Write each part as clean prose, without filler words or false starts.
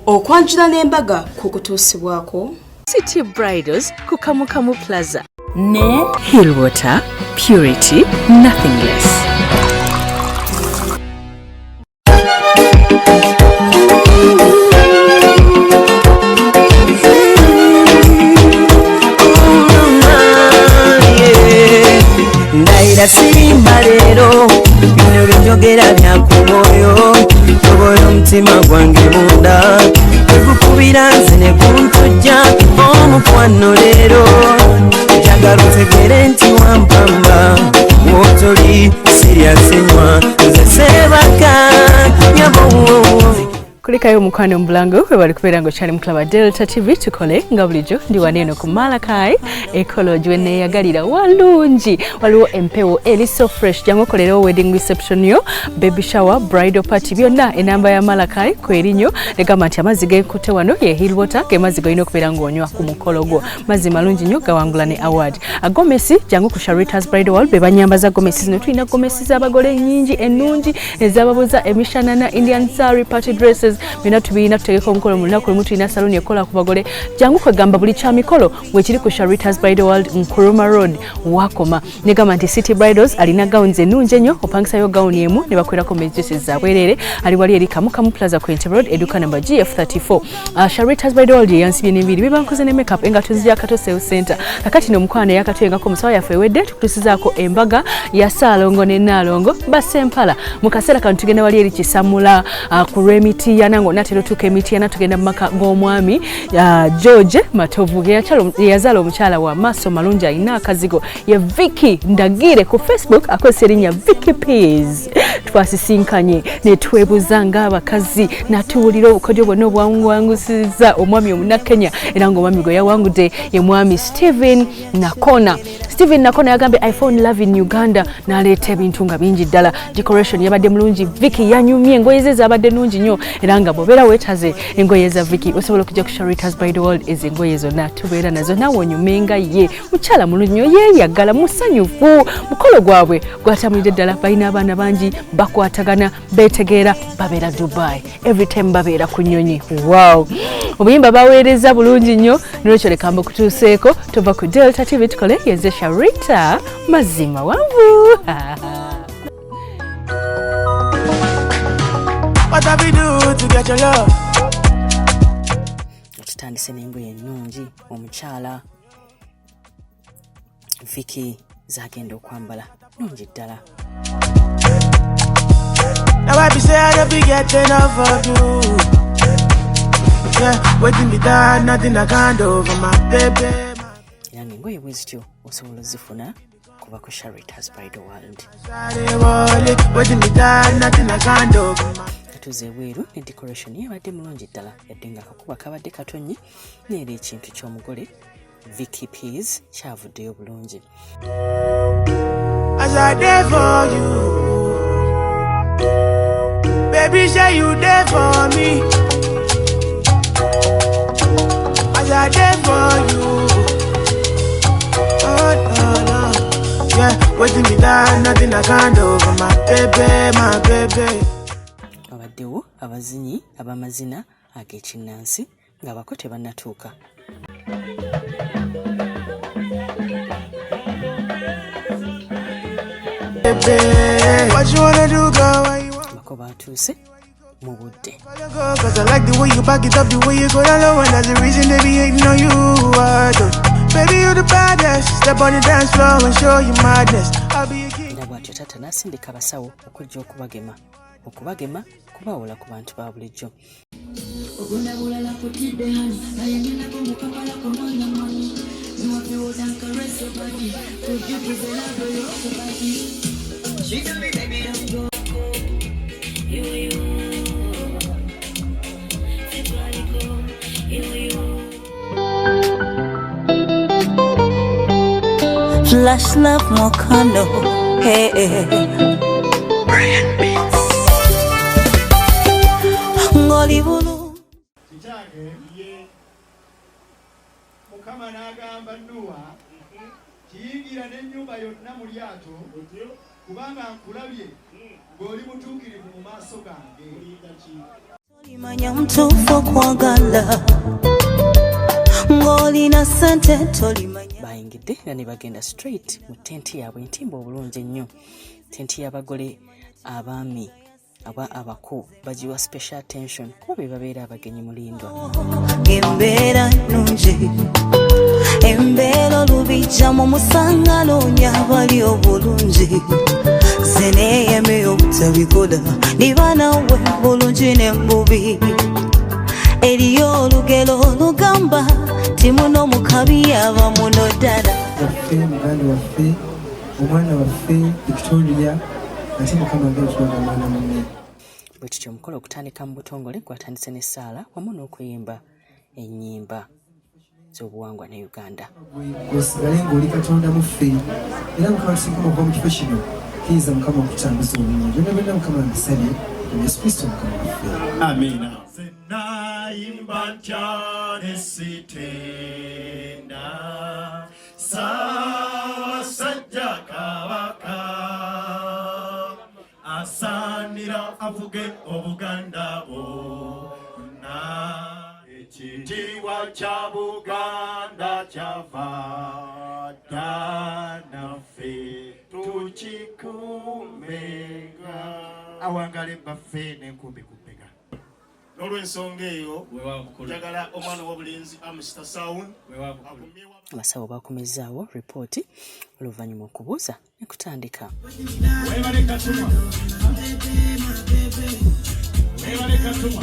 okwanjula n'embaga ku kutuusibwako. City Bridals ku Kamukamu Plaza ne Hillwater Purity Nothing Less. Ndaira sirimba lero bino byogera byakumoyo toboyo mtima gwange munda ekukubira nze ne kuntujja omukwano lero njagala otegere nti wampamba wotoli siryasenywa nze sebaka nyabo kulikayo mukwano mbulango we bali kubeera ngo kyali muklaba Delta TV tukole nga bulijjo ndi waneeno ku Malakai ecology we neeyagalira walungi waliwo empewo eri so fresh jangu okolerewo wedding reception yo baby shower bridal party byonna enamba ya Malakai kwerinyo negamba nti amazzi g'enkute wano ye Hillwater ge mazzi golina okubeera ng'onywa ku mukolo gwo mazzi malungi nnyo gawangula ne award agomesi jangu ku Sharita's Bridal World be banyambaza gomesi zino tulina gomesi z'abagole nnyingi ennungi ez'ababuza emishanana Indian sari party dresses bina tubina tutegeka omukolo mulina ku lumu tulina saloni ekola ku bagole jangu kwegamba buli kya mikolo wekiri ku Sharita's Bridal World Nkuruma Road wakoma negamba nti City Bridals alina gowns ennungi ennyo opangisayo gown emu ne bakwirako dresses za bwerere ali wali eri Kamukamu Plaza Quinte Road eduka number GF34 Sharita's Bridal World yansibye n'ebiri bibankoze ne makeup engato zijja Kato Sales Center kakati n'omukwana yakatwengako musawa yaffe ewedde tukutusizaako embaga ya Saalongo ne Naalongo basempala mu kaseera kano tugenda wali eri Kisamula ku Remiti yanango natero tuke emiti yana tugenda maka ng'omwami George Matovu yazaala omukyala wa maaso malungi alina akazigo ye Vicky Ndagire ku Facebook akozesa erinnya Vicky Peas twasisinkanye ne twebuza ng'abakazi natuwulira obukodyo bwonna obwangusiza omwami omunakenya era ng'omwami gwe yawangudde ye mwami Stephen Nakona yagambe I found love in Uganda n'aleeta ebintu nga bingi ddala decoration yabadde mulungi Vicky yanyumye engoye ze zabadde nnungi nnyo era nga bw'obeera weetaze engoye za Vicky osobola okujja ku Sharita's Bridal World ezo engoye zonna tubeera nazo naawe onyumenga ye mukyala mulungi nnyo yeeyagala musanyufu mukolo gwabwe gwatambulidde ddala balina abaana bangi bakwatagana beetegeera babeera Dubai every time babeera ku nnyonyi wow obuyimba baweereza bulungi nnyo n'olwekyo leka mbukutuuseeko tuva ku Delta TV tukole yenze Sharita mazima wanvu What have we do to get your love? Tutandise n'engoye ennungi omukyala Vicky zagenda okwambala nnungi ddala. Now I be say I don't be getting enough of you. Yeah, waiting me down, nothing I can't do for my baby. Era ng'engoye bwe zityo osobola ozifuna kuba ku Sharita's Bridal World. Waiting me down, nothing I can't do for my tuze weeru ne decoration yabadde mulungi ddala yadde nga akakuba kabadde katonyi n'era ekintu ky'omugole Vicky Peas kyavuddeyo bulungi. As I there for you, baby say you there for me. As I there for you, oh no no, yeah, waiting me down, nothing I can't do for my baby, my baby. Abaddewo abazinyi ab'amazina ag'ekinnansi ng'abako tebannatuuka. Bako baatuuse mu budde. Cause I like the way you back it up, the way you go down low, and that's the reason they be hating on you. Baby, you the baddest. Step on the dance floor and show you madness. I'll be a king. Era bw'atyo taata n'asindika abasawo okujja okubagema kubawola ku bantu ba bulijjo. Flash love Mokano, hey, hey. Brian Beats. Ngolibulu. Kitange ye Mukama n'agamba Nuwa kiyingira n'ennyumba yonna mu lyato kubanga nkulabye ng'oli mutuukirivu mu maaso gange. Manya mtufu kwagala ngolina sente tolimanya bayingidde nga ne bagenda straight mu tenti yaabwe entimba obulungi ennyo tenti y'abagole abaami abako bagiwa special attention kuba be babeera abagenyi mulindwa embeera nungi embeera olubijja mu musangalo nyabali obulungi zeneyeme obutabikola niba nawe bulungi nembubi eriyo olugero olugamba timuno mukabi yaba muno ddala waffe muganda waffe omwana waffe Victoria ate mukama ng'ekironda mwana munne bwe tutyo omukolo okutandika mu butongole gwatandise n'essaala wamu n'okuyimba ennyimba z'obuwangwa ne Uganda osigale ng'oli katonda muffe era mukama tusinkuma okuva mu kifo kino kiyinza mukama okutambuza obulungi byonna byonna mukama mbisabye mu Yesu Kristo mukama waffe amina senayimba ntya nesitenda Sasajja Kabaka asanira avuge obuganda bwonna ekitiibwa kya Buganda kyava dda naffe tukikumenga awangale baffe n'enkumbi ku bbega n'olw'ensonga eyo njagala omwana w'obulinzi Mr. Sound abasawo bakomezaawo ripooti oluvannyuma okubuuza ne kutandika webale katuma webale katuma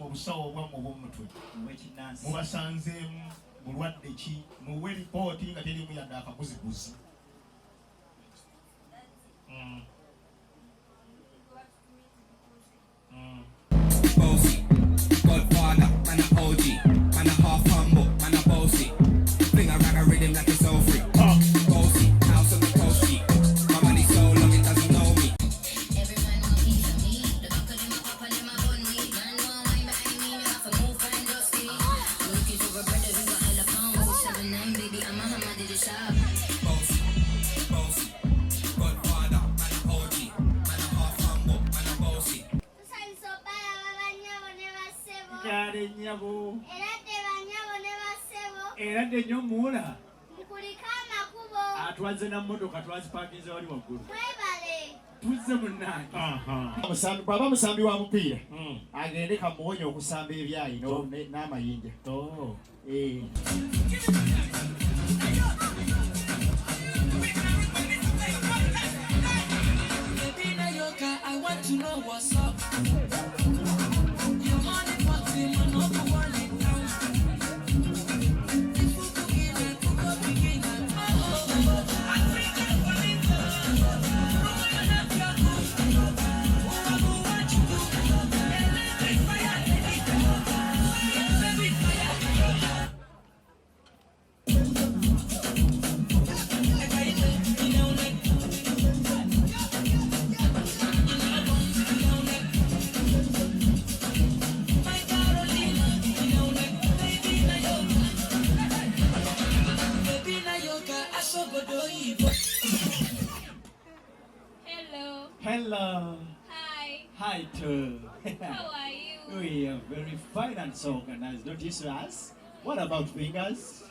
obusawo obwamu obw'omutwe mubasanzeemu mulwadde ki muwe lipooti nga terimu yadde akaguziguzi Godfather, man a OG, man a half humble, man a bossy. Fling around a rhythm like it's all free. Bossy, house on the coast G. My money so long it doesn't know me. era ddennyo muula atwaze na mmotoka twazipakinze wali waggulu tuzze munnange bw'aba musambi wa mupiira agende kamuwonye okusamba ebyayi n'amayinja I want to know what's up. Hello. Hi. Hi, too. How are you? We are very fine and so organized. Don't you see us? What about fingers?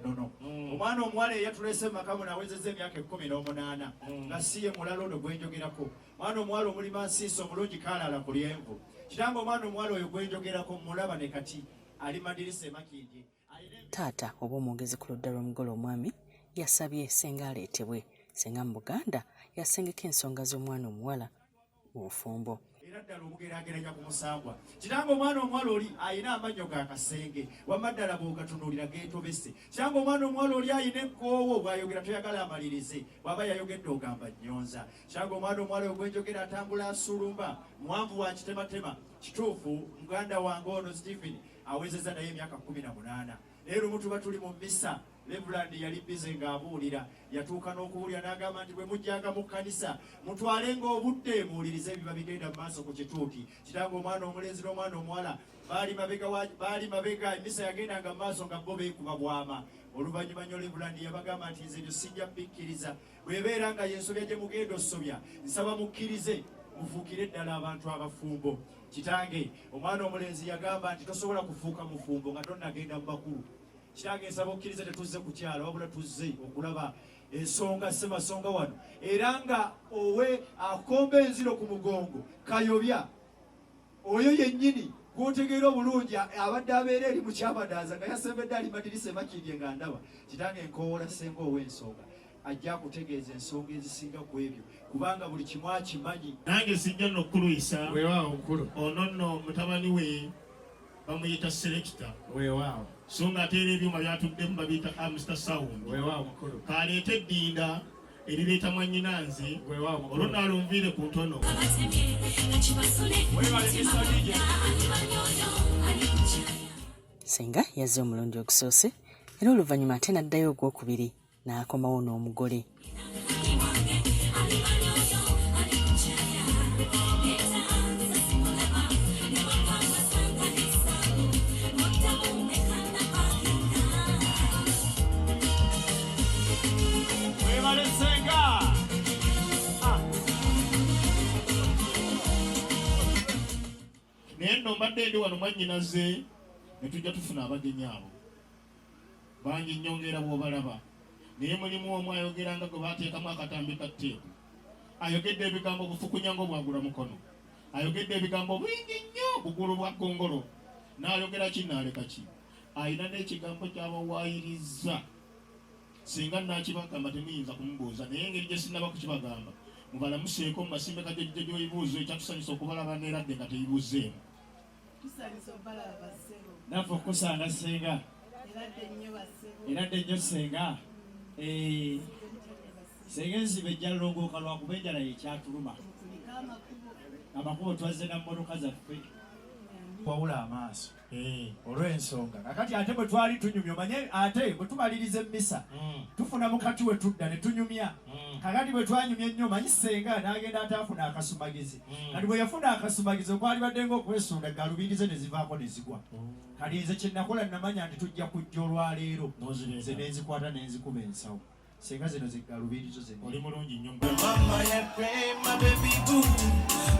No. Omwana omuwala eyatulese makamu nawezezza emyaka 18 nga siye mulala ono gwenjogerako. Omwana omuwala omulima nsiiso omulungi kaalala ku lyenvu. Kitange omwana omuwala oyo gwenjogerako mulaba ne kati ali madirisa emakindi. taata oba omwogezi ku ludda lw'omugole omwami yasabye senga aleetebwe senga mu Buganda yasengeka ensonga z'omwana omuwala mu bufumbo era ddala obugeraageranya ku musambwa kitange omwana omuwala oli ayina amannyo ga kasenge wamma ddala bw'ogatunuulira geetobese kitange omwana omuwala oli ayina enkoowo bw'ayogera toyagala amalirize bw'aba yayogedde ogamba nnyonza kitange omwana omuwala oyo gwenjogera atambula asulumba muwanvu wa kitematema kituufu muganda wange ono Stephen awezezza naye emyaka 18. Leero mutuba tuli mu mmisa, Reverend yali bize ng'abuulira, yatuuka n'okuwulira n'agamba nti bwe mujjanga mu kkanisa mutwalenga obudde muwulirize ebiba bigenda mu maaso ku kituuti. Kitange omwana omulenzi n'omwana omuwala baali mabega, emmisa yagendanga mu maaso nga bo beekuba bwama. Oluvannyuma nnyo Reverend yabagamba nti nze ebyo sijja bikkiriza, bw'ebeera nga y'ensobya gye mugenda osobya, nsaba mukkirize mufuukire ddala abantu abafumbo. Kitange omwana omulenzi yagamba nti tosobola kufuuka mufumbo nga tonnagenda mu bakulu. Kitange nsaba okkirize tetuzze kukyala wabula tuzze okulaba ensonga Ssemasonga wano, era nga owe akomba enziro ku mugongo Kayobya oyo yennyini gw'otegeera obulungi abadde abeera eri mu kyabadaaza nga yasembedde ali madirisa bakirye nga ndaba. Kitange nkoowola Ssenga ow'ensonga ajja kutegeeza ensonga ezisinga ku ebyo kubanga buli kimu akimanyi. Nange sijja n'okuluyisa weewaawo nkulu ono nno mutabani we bamuyita Selector weewaawo, so ng'ate era ebyuma byatuddemu babiyita Mr. Sound. weewaawo mukulu Kaleeta eddinda erireeta mwannyinanze olwo naalumviire ku ntono. Ssenga yazze omulundi ogusoose era oluvannyuma ate n'addayo ogwokubiri n'akomawo n'omugole. Naye nno mbadde ndi wano mwannyinaze ne tujja tufuna abagenyi abo bangi nnyongera bw'obalaba, naye mulimu omu ayogeranga gwe baateekamu akatambi ka tteeku. Ayogedde ebigambo bufukunya ng'obwagula mukono, ayogedde ebigambo bingi nnyo bugulu bwa ggongolo, n'ayogera ki n'aleka ki. Ayina n'ekigambo ky'abawaayiriza, singa nnaakibagamba temuyinza kumubuuza, naye engeri gye sinnaba kukibagamba mubalamuseeko mu masimbe kajejje gy'oyibuuza ekyatusanyusa okubalaba neeradde nga teyibuuzeemu. naffe okusanga Ssenga eradde nnyo Ssenga. Ssenga ensiba ejja longooka lwakuba enjala yekyatuluma, amakubo twazze na mmotoka zaffe wawula amaaso olw'ensonga. Kakati ate bwe twali tunyumya, omanye ate bwe tumaliriza emmisa tufuna mukati we tudda ne tunyumya. Kakati bwe twanyumya ennyo, manyi Ssenga n'agenda ate afuna akasumagizi. Kati bwe yafuna akasumagizi okwali badde ng'okwesunda galubindi ze ne zivaako ne zigwa. Kati nze kye nakola namanya nti tujja kujja olwaleero nze ne nzikwata ne nzikuba ensawo. Ssenga zino ze galubindi zo zenna. Oli mulungi nnyo. Mama ya pray, my baby boo.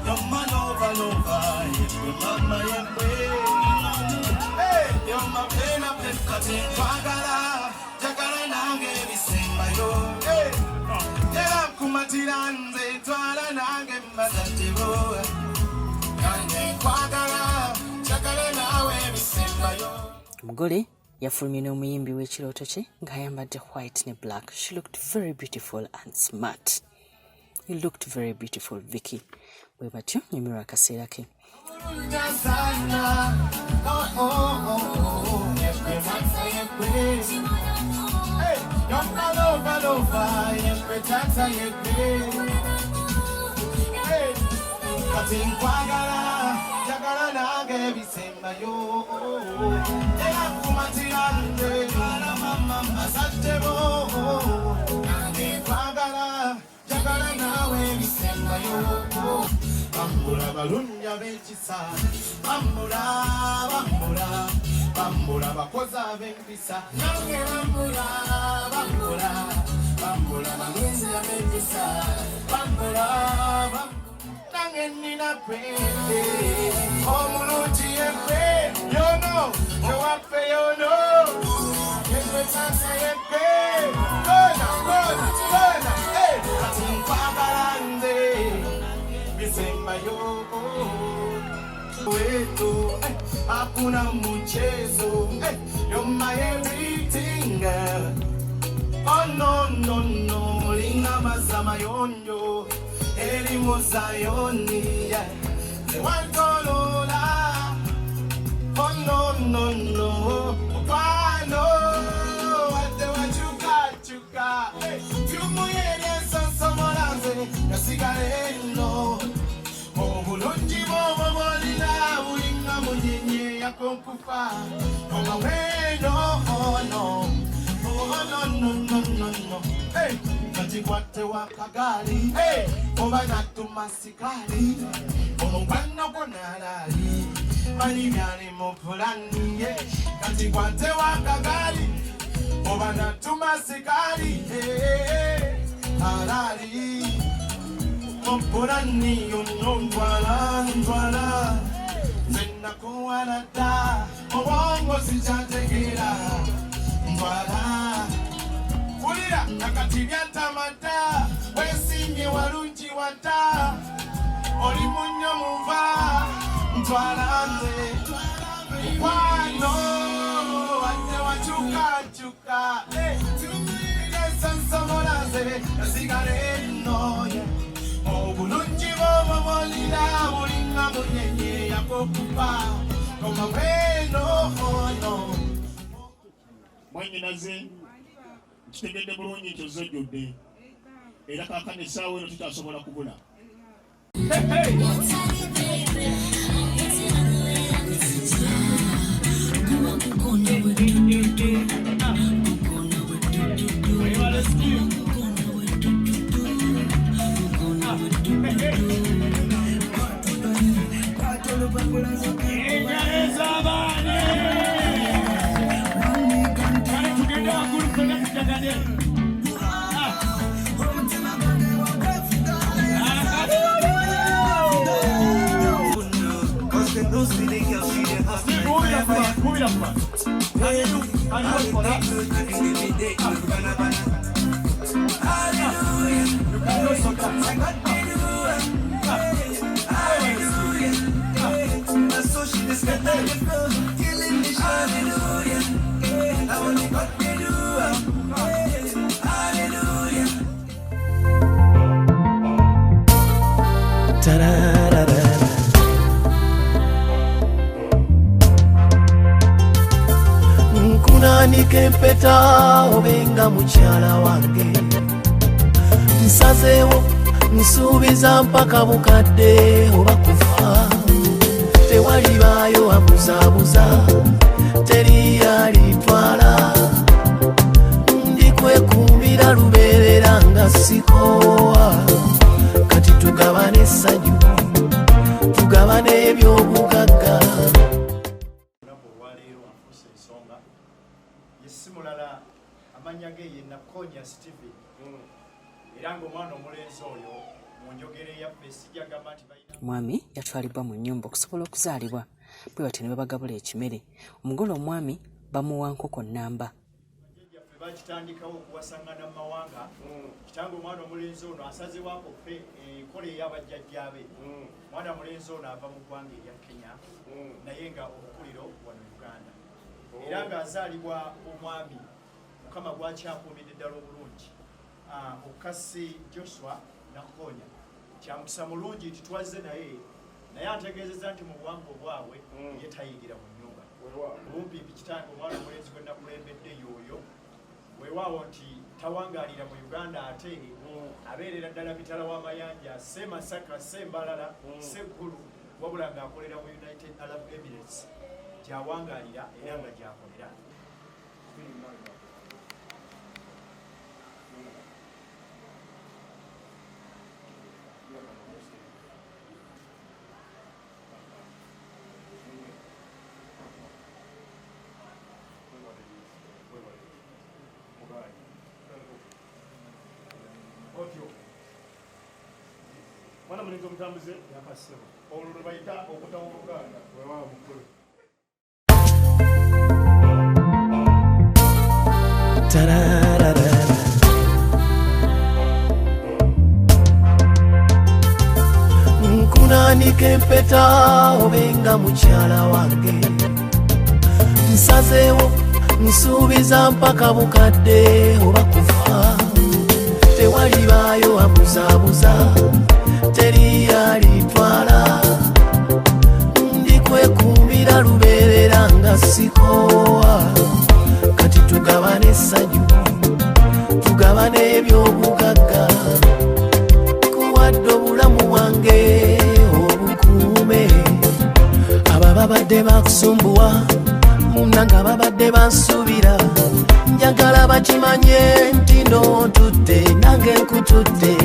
You're my lover, lover. You're mama ya pray. Hey, you're my pain, I'm the cutting. Wagala, Jakara nange bisemba yo. Hey, yera kumatiranze twala nange mbazatebo. Nange wagala, Jakara nawe bisemba yo. Omugole yafulumye n'omuyimbi w'ekirooto kye ng'ayambadde white ne black. She looked very beautiful and smart. You looked very beautiful, Vicky. Bwe batyo nyumirwa akaseera ke. Bambura balunja b'ekisa, bambura, bambura, bambura bakoza b'empisa. Nange bambura, bambura, bambura balunja b'ekisa, bambura, bambura. Nange nina kwende, omulungi yekwe, yono, ewaffe yono. Yekwe tata yekwe, gona, gona, gona, kati nkwagala nze. Bisemba yo wetu, hakuna mchezo, you're my everything. Oh no no no, linga mazama yonjo, elimu zayoni, wantolola. Oh no no no, pano, ate wachuka chuka, tumuye sosomolanze, kasigareno. Obulungi bw'obo bw'olina bulinga munyenye yakonkufa. kati kwate wakagali oba natuma sikali omwana gonalali mani byali mu pulani kati kwate wakagali oba natuma sikali alali mu pulani yono ndwala nzenna kuwala da obongo sichategera ndwala kulira nakati byantamata wesimye walungi wata oli munyo muva ntwalanze mukwano wadde wacukacuka esansamolaze nasigala enoye obulungi bw'omumulira bulinga munyenye yakokupa komaweno mwanyinaze kitegedde bulungi nti ozojjodde era kaakano essaawa eno tutasobola kubula nkunaanike empeta obenga mukyala wange nsazeewo nsuubiza mpaka bukadde oba kufa tewalibaayo abuzaabuza teri alitwala ndikwekumbira lubeerera nga sikowa kati tugabane essanyu tugabane ebyobugagga simulala amanya ge ye Nakonya Steve era ng'omwana omulenzi oyo mu njogere yaffe sijagamba nti balina mwami yatwalibwa mu nnyumba okusobola okuzaalibwa bwe batyo ne babagabula ekimere omugole omwami bamuwa nkoko nnamba yaffe bakitandikawo okuwasangana mu mawanga kitange omwana omulenzi ono asazewaako ffe enkola ey'abajjajjaabe omwana mulenzi ono ava mu ggwanga erya Kenya naye nga obukuliro wano Uganda era ng'azaalibwa omwami mukama gwakyakuumidde ddala obulungi okasi Joshua Nakonya kyamukisa mulungi nti twazze naye ategeezezza nti mu buwangwa obwabwe ye tayigira mu nnyumba olumpimpi kitange omwana omulenzi gwe nakulembedde yoyo weewaawo nti tawangaalira mu Uganda ate abeerera ddala mitala w'amayanja se Masaka se Mbalala se Gulu wabula ng'akolera mu United Arab Emirates gyawangaalira era nga gyakolera mwana mulenzi omutambuze yakasebo olwo lwe bayita okutawa Oluganda wewaawo mukulu nkunaanike empeta obenga mukyala wange nsazeewo nsuubiza mpaka bukadde oba kufa tewalibaayo abuzaabuza teri alitwala ndikwekumbira lubeerera nga sikowa kati tugabane essanyu tugabane ebyobugagga kuwadde obulamu bwange obukuume aba babadde bakusumbuwa munanga babadde bansuubira njagala bakimanye nti n'otutte nange nange nkutudde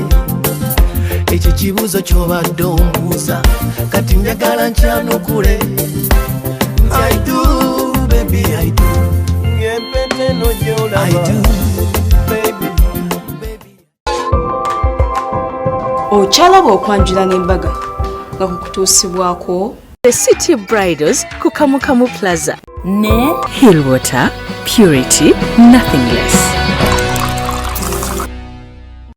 ekyo kibuuzo ky'obadde ombuuza kati njagala nkyanukule I do, baby, I do. Ngempete no gyolaba I do, baby, baby. Okyalaba okwanjula n'embaga nga kukutuusibwako The City Bridals ku Kamukamu Plaza ne Hillwater Purity Nothing Less.